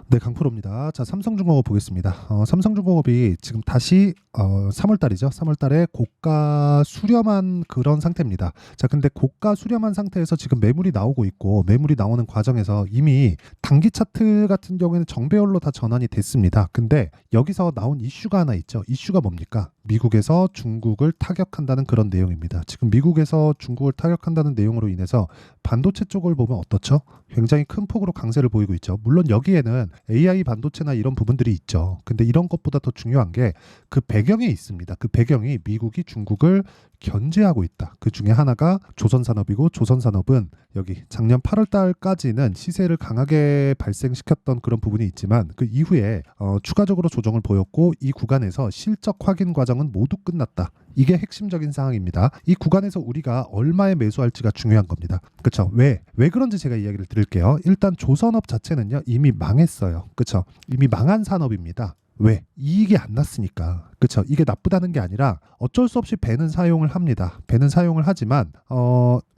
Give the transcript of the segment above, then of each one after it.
네, 강프로입니다. 자, 삼성중공업 보겠습니다. 삼성중공업이 지금 다시 3월 달이죠. 3월 달에 고가 수렴한 그런 상태입니다. 자, 근데 고가 수렴한 상태에서 지금 매물이 나오고 있고, 매물이 나오는 과정에서 이미 단기 차트 같은 경우에는 정배열로 다 전환이 됐습니다. 근데 여기서 나온 이슈가 하나 있죠. 이슈가 뭡니까? 미국에서 중국을 타격한다는 그런 내용입니다. 지금 미국에서 중국을 타격한다는 내용으로 인해서 반도체 쪽을 보면 어떻죠? 굉장히 큰 폭으로 강세를 보이고 있죠. 물론 여기에는 AI 반도체나 이런 부분들이 있죠. 근데 이런 것보다 더 중요한 게 그 배경에 있습니다. 그 배경이 미국이 중국을 견제하고 있다. 그 중에 하나가 조선산업이고, 조선산업은 여기 작년 8월 달까지는 시세를 강하게 발생시켰던 그런 부분이 있지만 그 이후에 추가적으로 조정을 보였고, 이 구간에서 실적 확인 과정은 모두 끝났다. 이게 핵심적인 상황입니다. 이 구간에서 우리가 얼마에 매수할지가 중요한 겁니다. 그렇죠? 왜 그런지 제가 이야기를 드릴게요. 일단 조선업 자체는요, 이미 망했어요. 그렇죠? 이미 망한 산업입니다. 왜? 이익이 안 났으니까. 그쵸? 이게 나쁘다는 게 아니라 어쩔 수 없이 배는 사용을 합니다. 배는 사용을 하지만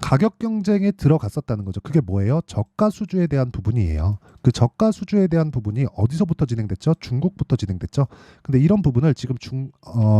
가격 경쟁에 들어갔었다는 거죠. 그게 뭐예요? 저가 수주에 대한 부분이에요. 그 저가 수주에 대한 부분이 어디서부터 진행됐죠? 중국부터 진행됐죠. 근데 이런 부분을 지금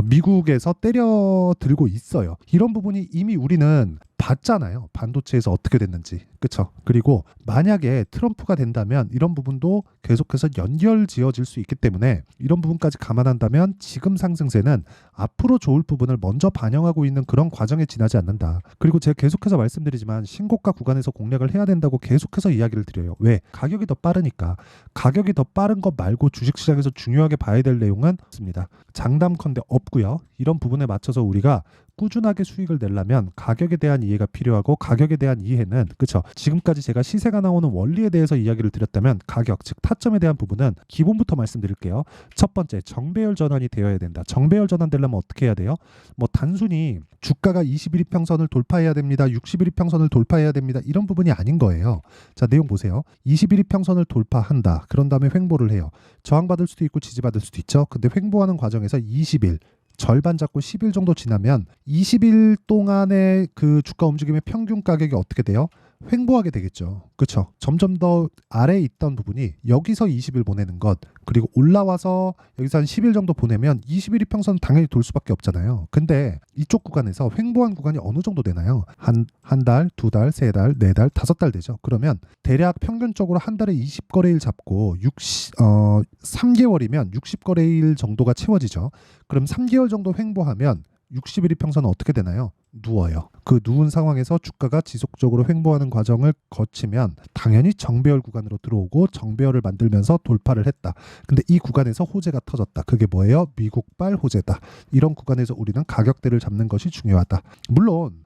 미국에서 때려 들고 있어요. 이런 부분이 이미 우리는 봤잖아요. 반도체에서 어떻게 됐는지. 그쵸? 그리고 만약에 트럼프가 된다면 이런 부분도 계속해서 연결 지어질 수 있기 때문에 이런 부분까지 감안한다면 지금 상승세는 앞으로 좋을 부분을 먼저 반영하고 있는 그런 과정에 지나지 않는다. 그리고 제가 계속해서 말씀드리지만 신고가 구간에서 공략을 해야 된다고 계속해서 이야기를 드려요. 왜? 가격이 더 빠르니까. 가격이 더 빠른 것 말고 주식시장에서 중요하게 봐야 될 내용은 없습니다. 장담컨대 없고요. 이런 부분에 맞춰서 우리가 꾸준하게 수익을 내려면 가격에 대한 이해가 필요하고, 가격에 대한 이해는 그쵸, 지금까지 제가 시세가 나오는 원리에 대해서 이야기를 드렸다면 가격, 즉 타점에 대한 부분은 기본부터 말씀드릴게요. 첫 번째, 정배열 전환이 되어야 된다. 정배열 전환 되려면 어떻게 해야 돼요? 뭐 단순히 주가가 21이평선을 돌파해야 됩니다, 61이평선을 돌파해야 됩니다, 이런 부분이 아닌 거예요. 자, 내용 보세요. 21이평선을 돌파한다. 그런 다음에 횡보를 해요. 저항받을 수도 있고 지지받을 수도 있죠. 근데 횡보하는 과정에서 20일 절반 잡고 10일 정도 지나면 20일 동안의 그 주가 움직임의 평균 가격이 어떻게 돼요? 횡보하게 되겠죠. 그렇죠? 점점 더 아래에 있던 부분이 여기서 20일 보내는 것, 그리고 올라와서 여기서 한 10일 정도 보내면 21일 평선 당연히 돌 수밖에 없잖아요. 근데 이쪽 구간에서 횡보한 구간이 어느 정도 되나요? 한 달, 두 달, 세 달, 네 달, 다섯 달 되죠. 그러면 대략 평균적으로 한 달에 20거래일 잡고 3개월이면 60거래일 정도가 채워지죠. 그럼 3개월 정도 횡보하면 60일 평선은 어떻게 되나요? 누워요. 그 누운 상황에서 주가가 지속적으로 횡보하는 과정을 거치면 당연히 정배열 구간으로 들어오고 정배열을 만들면서 돌파를 했다. 근데 이 구간에서 호재가 터졌다. 그게 뭐예요? 미국발 호재다. 이런 구간에서 우리는 가격대를 잡는 것이 중요하다. 물론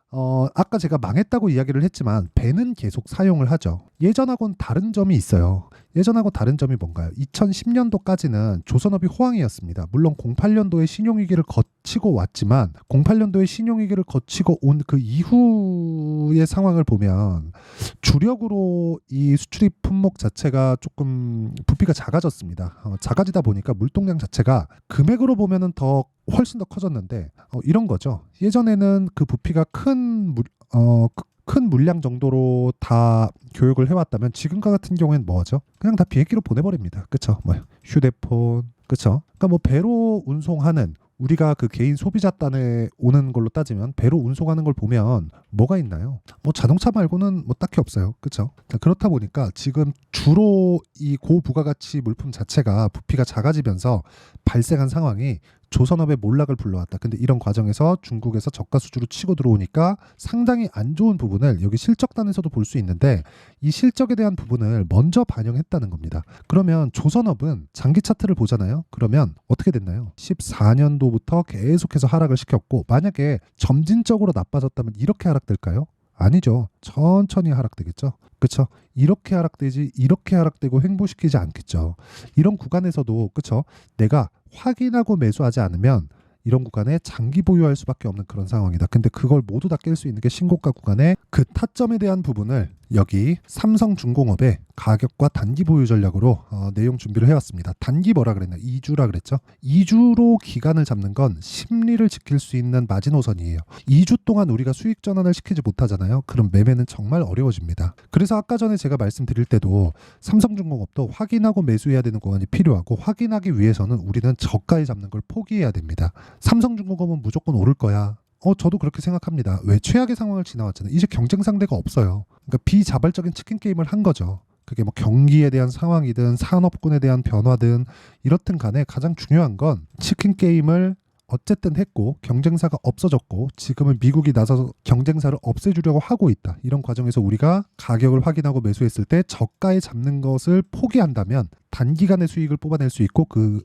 아까 제가 망했다고 이야기를 했지만 배는 계속 사용을 하죠. 예전하고는 다른 점이 있어요. 예전하고 다른 점이 뭔가요? 2010년도까지는 조선업이 호황이었습니다. 물론 08년도에 신용위기를 거치고 왔지만 08년도에 신용위기를 거치고 온 그 이후의 상황을 보면 주력으로 이 수출입 품목 자체가 조금 부피가 작아졌습니다. 작아지다 보니까 물동량 자체가 금액으로 보면은 더 훨씬 더 커졌는데 이런 거죠. 예전에는 그 부피가 큰 물량 정도로 다 교육을 해왔다면 지금과 같은 경우에는 뭐죠? 그냥 다 비행기로 보내버립니다. 그쵸? 뭐 휴대폰, 그쵸? 그러니까 뭐 배로 운송하는, 우리가 그 개인 소비자단에 오는 걸로 따지면 배로 운송하는 걸 보면 뭐가 있나요? 뭐 자동차 말고는 뭐 딱히 없어요. 그렇죠? 그렇다 보니까 지금 주로 이 고부가가치 물품 자체가 부피가 작아지면서 발생한 상황이 조선업의 몰락을 불러왔다. 근데 이런 과정에서 중국에서 저가 수주로 치고 들어오니까 상당히 안 좋은 부분을 여기 실적단에서도 볼 수 있는데, 이 실적에 대한 부분을 먼저 반영했다는 겁니다. 그러면 조선업은 장기 차트를 보잖아요. 그러면 어떻게 됐나요? 14년도부터 계속해서 하락을 시켰고, 만약에 점진적으로 나빠졌다면 이렇게 하락될까요? 아니죠. 천천히 하락되겠죠. 그렇죠? 이렇게 하락되지, 이렇게 하락되고 횡보시키지 않겠죠. 이런 구간에서도 그렇죠? 내가 확인하고 매수하지 않으면 이런 구간에 장기 보유할 수밖에 없는 그런 상황이다. 근데 그걸 모두 다 깰 수 있는 게 신고가 구간의 그 타점에 대한 부분을 여기 삼성중공업의 가격과 단기 보유 전략으로 내용 준비를 해왔습니다. 단기 뭐라 그랬나? 2주라 그랬죠. 2주로 기간을 잡는 건 심리를 지킬 수 있는 마지노선이에요. 2주 동안 우리가 수익 전환을 시키지 못하잖아요. 그럼 매매는 정말 어려워집니다. 그래서 아까 전에 제가 말씀드릴 때도 삼성중공업도 확인하고 매수해야 되는 구간이 필요하고, 확인하기 위해서는 우리는 저가에 잡는 걸 포기해야 됩니다. 삼성중공업은 무조건 오를 거야. 저도 그렇게 생각합니다. 왜? 최악의 상황을 지나왔잖아요. 이제 경쟁 상대가 없어요. 그러니까 비자발적인 치킨 게임을 한 거죠. 그게 뭐 경기에 대한 상황이든 산업군에 대한 변화든 이렇든 간에 가장 중요한 건 치킨 게임을 어쨌든 했고 경쟁사가 없어졌고 지금은 미국이 나서서 경쟁사를 없애주려고 하고 있다. 이런 과정에서 우리가 가격을 확인하고 매수했을 때 저가에 잡는 것을 포기한다면 단기간의 수익을 뽑아낼 수 있고 그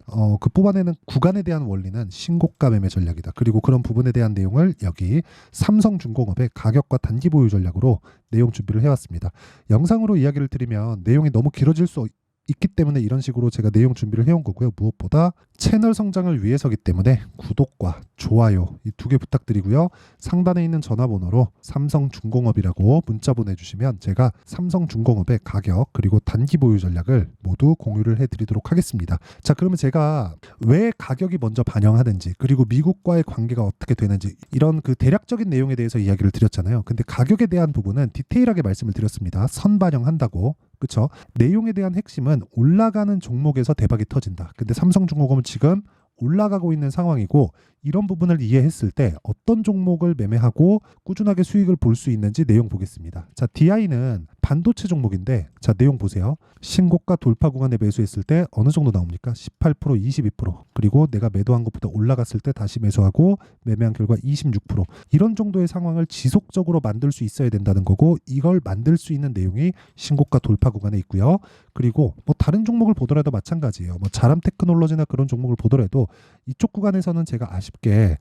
뽑아내는 구간에 대한 원리는 신고가 매매 전략이다. 그리고 그런 부분에 대한 내용을 여기 삼성중공업의 가격과 단기 보유 전략으로 내용 준비를 해왔습니다. 영상으로 이야기를 드리면 내용이 너무 길어질 수 있기 때문에 이런 식으로 제가 내용 준비를 해온 거고요. 무엇보다 채널 성장을 위해서기 때문에 구독과 좋아요 이 두 개 부탁드리고요. 상단에 있는 전화번호로 삼성중공업이라고 문자 보내주시면 제가 삼성중공업의 가격 그리고 단기 보유 전략을 모두 공유를 해드리도록 하겠습니다. 자, 그러면 제가 왜 가격이 먼저 반영하는지 그리고 미국과의 관계가 어떻게 되는지 이런 그 대략적인 내용에 대해서 이야기를 드렸잖아요. 근데 가격에 대한 부분은 디테일하게 말씀을 드렸습니다. 선반영한다고. 그렇죠? 내용에 대한 핵심은 올라가는 종목에서 대박이 터진다. 근데 삼성중공업은 지금 올라가고 있는 상황이고 이런 부분을 이해했을 때 어떤 종목을 매매하고 꾸준하게 수익을 볼 수 있는지 내용 보겠습니다. 자, DI는 반도체 종목인데 자, 내용 보세요. 신고가 돌파 구간에 매수했을 때 어느 정도 나옵니까? 18%, 22%. 그리고 내가 매도한 것보다 올라갔을 때 다시 매수하고 매매한 결과 26%. 이런 정도의 상황을 지속적으로 만들 수 있어야 된다는 거고 이걸 만들 수 있는 내용이 신고가 돌파 구간에 있고요. 그리고 뭐 다른 종목을 보더라도 마찬가지예요. 뭐 자람 테크놀로지나 그런 종목을 보더라도 이쪽 구간에서는 제가 아쉽게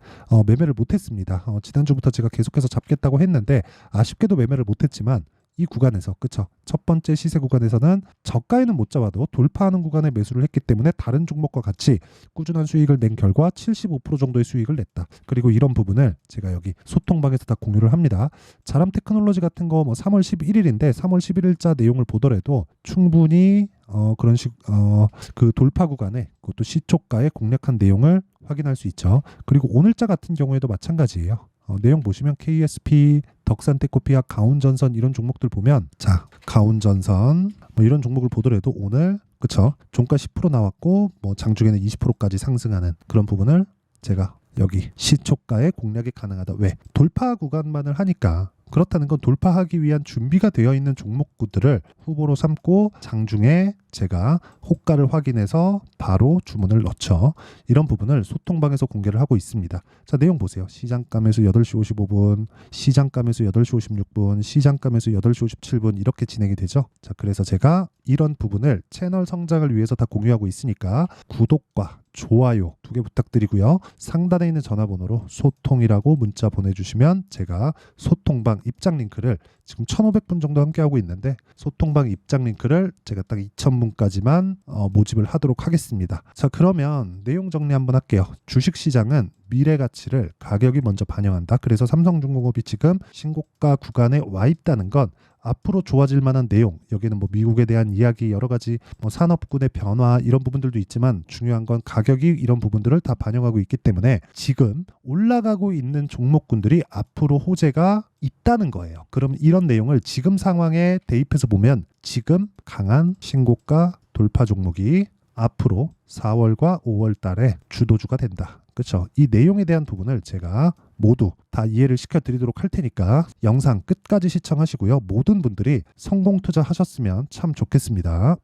매매를 못했습니다. 지난주부터 제가 계속해서 잡겠다고 했는데 아쉽게도 매매를 못했지만 이 구간에서 그쵸? 첫 번째 시세 구간에서는 저가에는 못 잡아도 돌파하는 구간에 매수를 했기 때문에 다른 종목과 같이 꾸준한 수익을 낸 결과 75% 정도의 수익을 냈다. 그리고 이런 부분을 제가 여기 소통방에서 다 공유를 합니다. 자람 테크놀로지 같은 거 뭐 3월 11일인데 3월 11일자 내용을 보더라도 충분히 그런 그 돌파 구간에 그것도 시초가에 공략한 내용을 확인할 수 있죠. 그리고 오늘자 같은 경우에도 마찬가지예요. 내용 보시면 KSP, 덕산테크피아, 가온전선 이런 종목들 보면 자, 가온전선 뭐 이런 종목을 보더라도 오늘 그쵸? 종가 10% 나왔고 뭐 장중에는 20%까지 상승하는 그런 부분을 제가 여기 시초가에 공략이 가능하다. 왜? 돌파 구간만을 하니까 그렇다는 건 돌파하기 위한 준비가 되어 있는 종목군들을 후보로 삼고 장중에 제가 호가를 확인해서 바로 주문을 넣죠. 이런 부분을 소통방에서 공개를 하고 있습니다. 자, 내용 보세요. 시장감에서 8시 55분, 시장감에서 8시 56분, 시장감에서 8시 57분 이렇게 진행이 되죠. 자, 그래서 제가 이런 부분을 채널 성장을 위해서 다 공유하고 있으니까 구독과 좋아요 두 개 부탁드리고요. 상단에 있는 전화번호로 소통이라고 문자 보내주시면 제가 소통방 입장 링크를 지금 1,500분 정도 함께하고 있는데 소통방 입장 링크를 제가 딱 2,000분까지만 모집을 하도록 하겠습니다. 자, 그러면 내용 정리 한번 할게요. 주식시장은 미래 가치를 가격이 먼저 반영한다. 그래서 삼성중공업이 지금 신고가 구간에 와 있다는 건 앞으로 좋아질 만한 내용, 여기는 뭐 미국에 대한 이야기, 여러 가지 뭐 산업군의 변화 이런 부분들도 있지만 중요한 건 가격이 이런 부분들을 다 반영하고 있기 때문에 지금 올라가고 있는 종목군들이 앞으로 호재가 있다는 거예요. 그럼 이런 내용을 지금 상황에 대입해서 보면 지금 강한 신고가 돌파 종목이 앞으로 4월과 5월 달에 주도주가 된다. 그렇죠? 이 내용에 대한 부분을 제가 모두 다 이해를 시켜드리도록 할 테니까 영상 끝까지 시청하시고요. 모든 분들이 성공 투자하셨으면 참 좋겠습니다.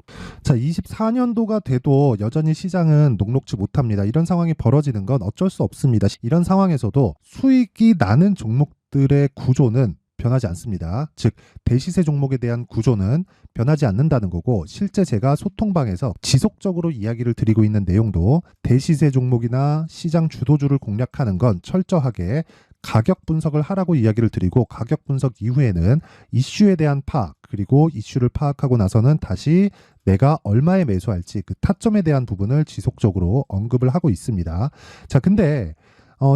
자, 24년도가 돼도 여전히 시장은 녹록지 못합니다. 이런 상황이 벌어지는 건 어쩔 수 없습니다. 이런 상황에서도 수익이 나는 종목들의 구조는 변하지 않습니다. 즉 대시세 종목에 대한 구조는 변하지 않는다는 거고 실제 제가 소통방에서 지속적으로 이야기를 드리고 있는 내용도 대시세 종목이나 시장 주도주를 공략하는 건 철저하게 가격 분석을 하라고 이야기를 드리고 가격 분석 이후에는 이슈에 대한 파악 그리고 이슈를 파악하고 나서는 다시 내가 얼마에 매수할지 그 타점에 대한 부분을 지속적으로 언급을 하고 있습니다. 자, 근데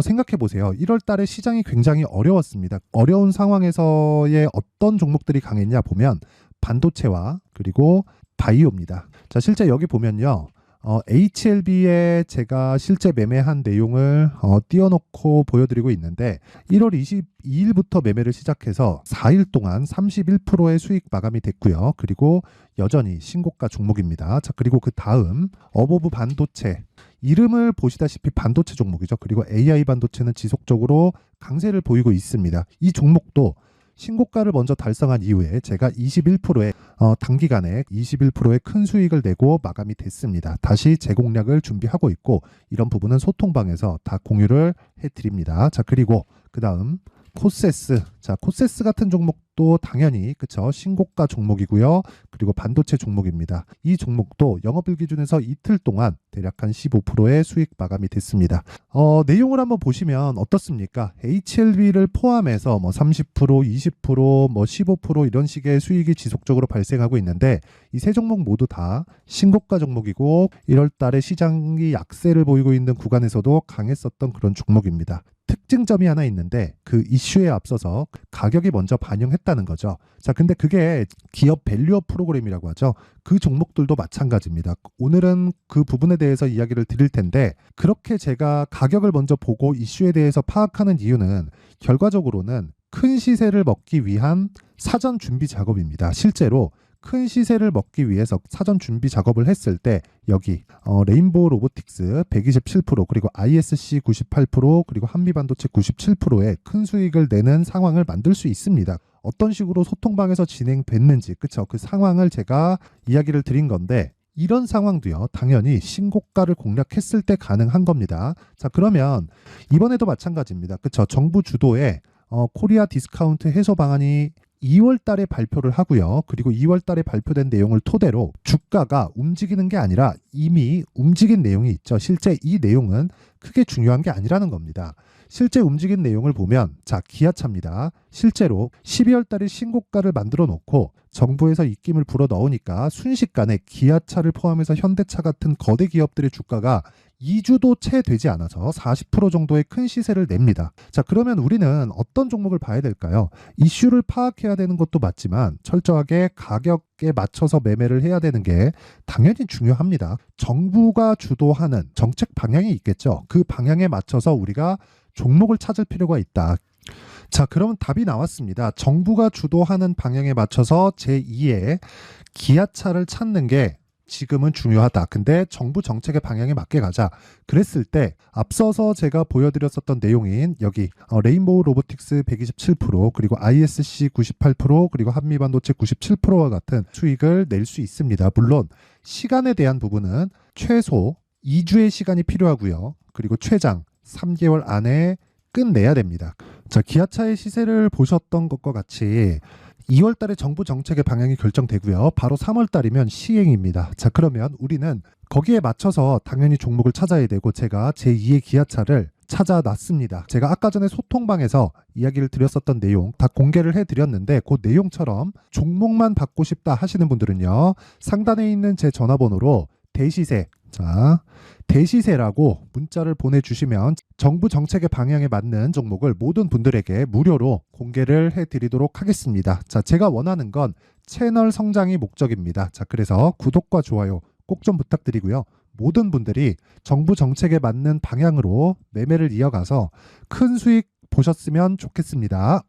생각해 보세요. 1월 달에 시장이 굉장히 어려웠습니다. 어려운 상황에서의 어떤 종목들이 강했냐 보면 반도체와 그리고 바이오입니다. 자, 실제 여기 보면요. HLB에 제가 실제 매매한 내용을 띄워놓고 보여드리고 있는데 1월 22일부터 매매를 시작해서 4일 동안 31%의 수익 마감이 됐고요. 그리고 여전히 신고가 종목입니다. 자, 그리고 그 다음 어보브 반도체, 이름을 보시다시피 반도체 종목이죠. 그리고 AI 반도체는 지속적으로 강세를 보이고 있습니다. 이 종목도 신고가를 먼저 달성한 이후에 제가 21%의 단기간에 21%의 큰 수익을 내고 마감이 됐습니다. 다시 재공략을 준비하고 있고 이런 부분은 소통방에서 다 공유를 해드립니다. 자, 그리고 그 다음 코세스. 자, 코세스 같은 종목도 당연히 그쵸, 신고가 종목이고요. 그리고 반도체 종목입니다. 이 종목도 영업일 기준에서 이틀 동안 대략 한 15%의 수익 마감이 됐습니다. 내용을 한번 보시면 어떻습니까? HLB를 포함해서 뭐 30%, 20%, 뭐 15% 이런 식의 수익이 지속적으로 발생하고 있는데 이 세 종목 모두 다 신고가 종목이고 1월 달에 시장이 약세를 보이고 있는 구간에서도 강했었던 그런 종목입니다. 특징점이 하나 있는데 그 이슈에 앞서서 가격이 먼저 반영했다는 거죠. 자, 근데 그게 기업 밸류업 프로그램이라고 하죠. 그 종목들도 마찬가지입니다. 오늘은 그 부분에 대해서 이야기를 드릴 텐데 그렇게 제가 가격을 먼저 보고 이슈에 대해서 파악하는 이유는 결과적으로는 큰 시세를 먹기 위한 사전 준비 작업입니다. 실제로 큰 시세를 먹기 위해서 사전 준비 작업을 했을 때 여기 레인보우 로보틱스 127% 그리고 ISC 98% 그리고 한미반도체 97%의 큰 수익을 내는 상황을 만들 수 있습니다. 어떤 식으로 소통방에서 진행됐는지 그쵸? 그 상황을 제가 이야기를 드린 건데 이런 상황도요 당연히 신고가를 공략했을 때 가능한 겁니다. 자, 그러면 이번에도 마찬가지입니다. 그쵸? 정부 주도의 코리아 디스카운트 해소 방안이 2월 달에 발표를 하고요. 그리고 2월 달에 발표된 내용을 토대로 주가가 움직이는 게 아니라 이미 움직인 내용이 있죠. 실제 이 내용은 크게 중요한 게 아니라는 겁니다. 실제 움직인 내용을 보면 자, 기아차입니다. 실제로 12월 달에 신고가를 만들어 놓고 정부에서 입김을 불어 넣으니까 순식간에 기아차를 포함해서 현대차 같은 거대 기업들의 주가가 2주도 채 되지 않아서 40% 정도의 큰 시세를 냅니다. 자, 그러면 우리는 어떤 종목을 봐야 될까요? 이슈를 파악해야 되는 것도 맞지만 철저하게 가격에 맞춰서 매매를 해야 되는 게 당연히 중요합니다. 정부가 주도하는 정책 방향이 있겠죠. 그 방향에 맞춰서 우리가 종목을 찾을 필요가 있다. 자, 그러면 답이 나왔습니다. 정부가 주도하는 방향에 맞춰서 제2의 기아차를 찾는 게 지금은 중요하다. 근데 정부 정책의 방향에 맞게 가자. 그랬을 때 앞서서 제가 보여드렸었던 내용인 여기 레인보우 로보틱스 127% 그리고 ISC 98% 그리고 한미반도체 97%와 같은 수익을 낼 수 있습니다. 물론 시간에 대한 부분은 최소 2주의 시간이 필요하고요. 그리고 최장 3개월 안에 끝내야 됩니다. 자, 기아차의 시세를 보셨던 것과 같이 2월 달에 정부 정책의 방향이 결정되고요. 바로 3월 달이면 시행입니다. 자, 그러면 우리는 거기에 맞춰서 당연히 종목을 찾아야 되고 제가 제2의 기아차를 찾아놨습니다. 제가 아까 전에 소통방에서 이야기를 드렸었던 내용 다 공개를 해드렸는데 그 내용처럼 종목만 받고 싶다 하시는 분들은요. 상단에 있는 제 전화번호로 대시세, 자, 대시세라고 문자를 보내주시면 정부 정책의 방향에 맞는 종목을 모든 분들에게 무료로 공개를 해드리도록 하겠습니다. 자, 제가 원하는 건 채널 성장이 목적입니다. 자, 그래서 구독과 좋아요 꼭 좀 부탁드리고요. 모든 분들이 정부 정책에 맞는 방향으로 매매를 이어가서 큰 수익 보셨으면 좋겠습니다.